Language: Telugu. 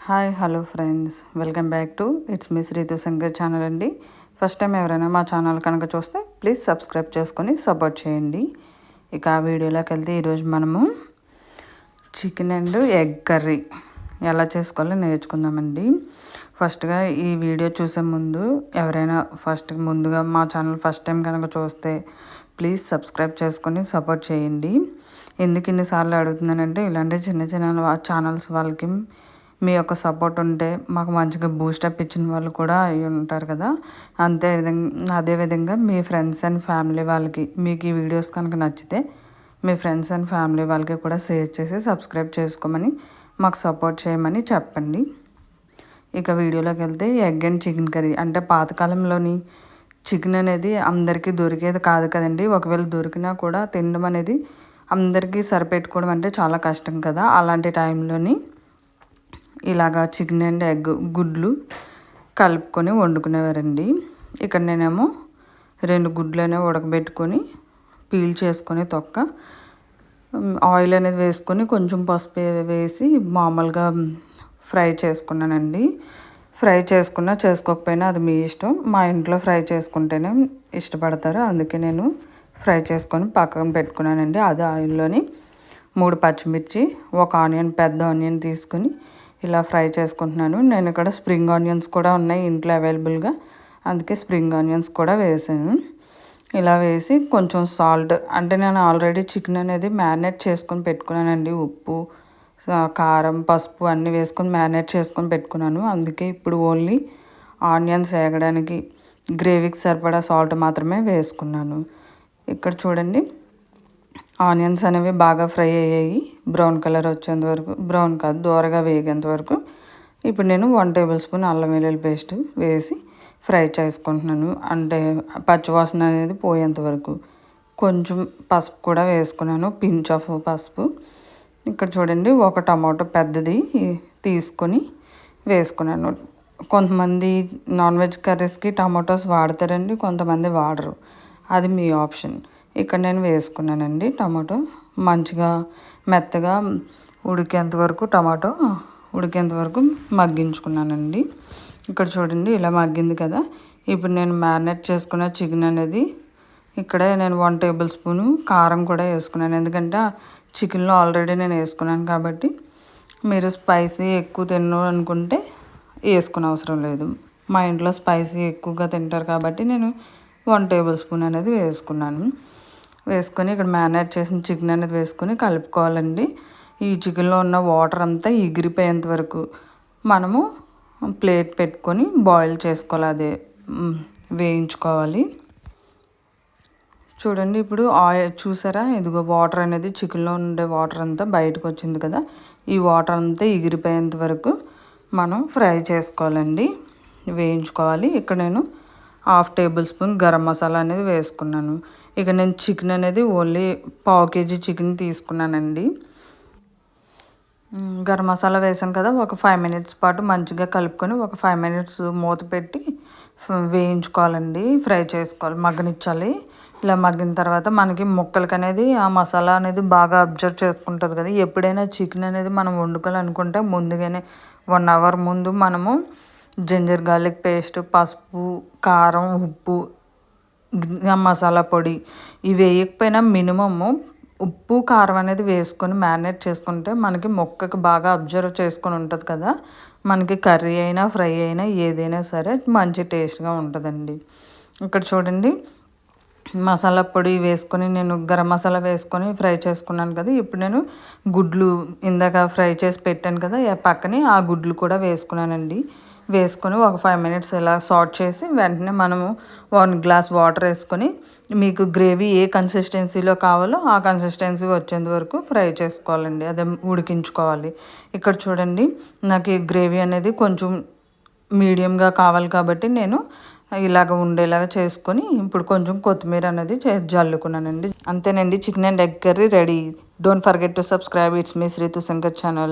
Hi hello friends, welcome back to it's miss Ritu Shankar channel అండి. ఫస్ట్ టైం ఎవరైనా మా ఛానల్ కనుక చూస్తే ప్లీజ్ సబ్స్క్రైబ్ చేసుకొని సపోర్ట్ చేయండి. ఇక ఆ వీడియోలోకి వెళ్తే ఈరోజు మనము చికెన్ అండ్ ఎగ్ కర్రీ ఎలా చేసుకోవాలో నేర్చుకుందామండి. ఫస్ట్గా ఈ వీడియో చూసే ముందు ఎవరైనా ముందుగా మా ఛానల్ ఫస్ట్ టైం కనుక చూస్తే ప్లీజ్ సబ్స్క్రైబ్ చేసుకొని సపోర్ట్ చేయండి. ఎందుకు ఇన్నిసార్లు అడుగుతున్నానంటే ఇలాంటి చిన్న చిన్న ఛానల్స్ వాళ్ళకి మీ యొక్క సపోర్ట్ ఉంటే మాకు మంచిగా బూస్టప్ ఇచ్చిన వాళ్ళు కూడా అయి ఉంటారు కదా. అదేవిధంగా మీ ఫ్రెండ్స్ అండ్ ఫ్యామిలీ వాళ్ళకి మీకు ఈ వీడియోస్ కనుక నచ్చితే మీ ఫ్రెండ్స్ అండ్ ఫ్యామిలీ వాళ్ళకి కూడా షేర్ చేసి సబ్స్క్రైబ్ చేసుకోమని మాకు సపోర్ట్ చేయమని చెప్పండి. ఇక వీడియోలోకి వెళ్తే ఎగ్ అండ్ చికెన్ కర్రీ అంటే పాతకాలంలోని చికెన్ అనేది అందరికీ దొరికేది కాదు కదండి. ఒకవేళ దొరికినా కూడా తినడం అనేది అందరికీ సరిపెట్టుకోవడం అంటే చాలా కష్టం కదా. అలాంటి టైంలోని ఇలాగా చికెన్ అండ్ ఎగ్ గుడ్లు కలుపుకొని వండుకునేవారండి. ఇక్కడ నేనేమో 2 గుడ్లు అనేవి ఉడకబెట్టుకొని పీల్ చేసుకొని తొక్క ఆయిల్ అనేది వేసుకొని కొంచెం పసుపు వేసి మామూలుగా ఫ్రై చేసుకున్నానండి. ఫ్రై చేసుకోకపోయినా అది మీ ఇష్టం. మా ఇంట్లో ఫ్రై చేసుకుంటేనే ఇష్టపడతారు, అందుకే నేను ఫ్రై చేసుకొని పక్కన పెట్టుకున్నానండి. అదే ఆయిల్లోని 3 పచ్చిమిర్చి, 1 ఆనియన్, పెద్ద ఆనియన్ తీసుకొని ఇలా ఫ్రై చేసుకుంటున్నాను. నేను ఇక్కడ స్ప్రింగ్ ఆనియన్స్ కూడా ఉన్నాయి ఇంట్లో అవైలబుల్గా, అందుకే స్ప్రింగ్ ఆనియన్స్ కూడా వేసాను. ఇలా వేసి కొంచెం సాల్ట్, అంటే నేను ఆల్రెడీ చికెన్ అనేది మ్యారినేట్ చేసుకొని పెట్టుకున్నానండి. ఉప్పు, కారం, పసుపు అన్నీ వేసుకొని మ్యారినేట్ చేసుకొని పెట్టుకున్నాను. అందుకే ఇప్పుడు ఓన్లీ ఆనియన్స్ వేగడానికి గ్రేవీకి సరిపడా సాల్ట్ మాత్రమే వేసుకున్నాను. ఇక్కడ చూడండి, ఆనియన్స్ అనేవి బాగా ఫ్రై అయ్యాయి. బ్రౌన్ కలర్ వచ్చేంత వరకు, బ్రౌన్ కాదు దోరగా వేగేంత వరకు ఇప్పుడు నేను 1 టేబుల్ స్పూన్ అల్లం వెల్లుల్లి పేస్ట్ వేసి ఫ్రై చేసుకుంటున్నాను. అంటే పచ్చివాసన అనేది పోయేంత వరకు. కొంచెం పసుపు కూడా వేసుకున్నాను, పించ్ ఆఫ్ పసుపు. ఇక్కడ చూడండి, 1 టమాటో పెద్దది తీసుకొని వేసుకున్నాను. కొంతమంది నాన్ వెజ్ కర్రీస్కి టమాటోస్ వాడతారండి, కొంతమంది వాడరు, అది మీ ఆప్షన్. ఇక్కడ నేను వేసుకున్నానండి. టమాటో మంచిగా మెత్తగా టమాటో ఉడికేంత వరకు మగ్గించుకున్నానండి. ఇక్కడ చూడండి, ఇలా మగ్గింది కదా. ఇప్పుడు నేను మ్యారినేట్ చేసుకున్న చికెన్ అనేది ఇక్కడే నేను 1 టేబుల్ స్పూను కారం కూడా వేసుకున్నాను. ఎందుకంటే చికెన్లో ఆల్రెడీ నేను వేసుకున్నాను కాబట్టి మీరు స్పైసీ ఎక్కువ అనుకుంటే వేసుకునే అవసరం లేదు. మా ఇంట్లో స్పైసీ ఎక్కువగా తింటారు కాబట్టి నేను 1 టేబుల్ స్పూన్ అనేది వేసుకొని ఇక్కడ మ్యారినేట్ చేసిన చికెన్ అనేది వేసుకొని కలుపుకోవాలండి. ఈ చికెన్లో ఉన్న వాటర్ అంతా ఎగిరిపోయేంత వరకు మనము ప్లేట్ పెట్టుకొని బాయిల్ చేసుకోవాలి, అదే వేయించుకోవాలి. చూడండి, ఇప్పుడు ఆయిల్ చూసారా, ఇదిగో వాటర్ అనేది చికెన్లో ఉండే వాటర్ అంతా బయటకు వచ్చింది కదా. ఈ వాటర్ అంతా ఎగిరిపోయేంత వరకు మనం ఫ్రై చేసుకోవాలండి, వేయించుకోవాలి. ఇక్కడ నేను 1/2 టేబుల్ స్పూన్ గరం మసాలా అనేది వేసుకున్నాను. ఇక నేను చికెన్ అనేది ఓన్లీ 1/2 కేజీ చికెన్ తీసుకున్నానండి. గరం మసాలా వేసాను కదా, ఒక 5 మినిట్స్ పాటు మంచిగా కలుపుకొని ఒక 5 మినిట్స్ మూత పెట్టి వేయించుకోవాలండి, ఫ్రై చేసుకోవాలి, మగ్గనిచ్చాలి. ఇలా మగ్గిన తర్వాత మనకి ముక్కలకి అనేది ఆ మసాలా అనేది బాగా అబ్జర్వ్ చేసుకుంటుంది కదా. ఎప్పుడైనా చికెన్ అనేది మనం వండుకోవాలనుకుంటే ముందుగానే 1 అవర్ ముందు మనము జింజర్ గార్లిక్ పేస్ట్, పసుపు, కారం, ఉప్పు, మసాలా పొడి ఇవి వేయకపోయినా మినిమము ఉప్పు, కారం అనేది వేసుకొని మ్యారినేట్ చేసుకుంటే మనకి మొక్కకి బాగా అబ్జర్వ్ చేసుకొని ఉంటుంది కదా. మనకి కర్రీ అయినా ఫ్రై అయినా ఏదైనా సరే మంచి టేస్ట్గా ఉంటుందండి. ఇక్కడ చూడండి, మసాలా పొడి వేసుకొని నేను గరం మసాలా వేసుకొని ఫ్రై చేసుకున్నాను కదా. ఇప్పుడు నేను గుడ్లు ఇందాక ఫ్రై చేసి పెట్టాను కదా, పక్కనే ఆ గుడ్లు కూడా వేసుకున్నానండి. వేసుకొని ఒక 5 మినిట్స్ ఇలా సాట్ చేసి వెంటనే మనము 1 గ్లాస్ వాటర్ వేసుకొని మీకు గ్రేవీ ఏ కన్సిస్టెన్సీలో కావాలో ఆ కన్సిస్టెన్సీ వచ్చేంత వరకు ఫ్రై చేసుకోవాలండి, అదే ఉడికించుకోవాలి. ఇక్కడ చూడండి, నాకు ఈ గ్రేవీ అనేది కొంచెం మీడియంగా కావాలి కాబట్టి నేను ఇలాగ ఉండేలాగా చేసుకొని ఇప్పుడు కొంచెం కొత్తిమీర అనేది జల్లుకున్నానండి. అంతేనండి, chicken and egg curry ready. Don't forget to subscribe it's miss Ritu Shankar channel.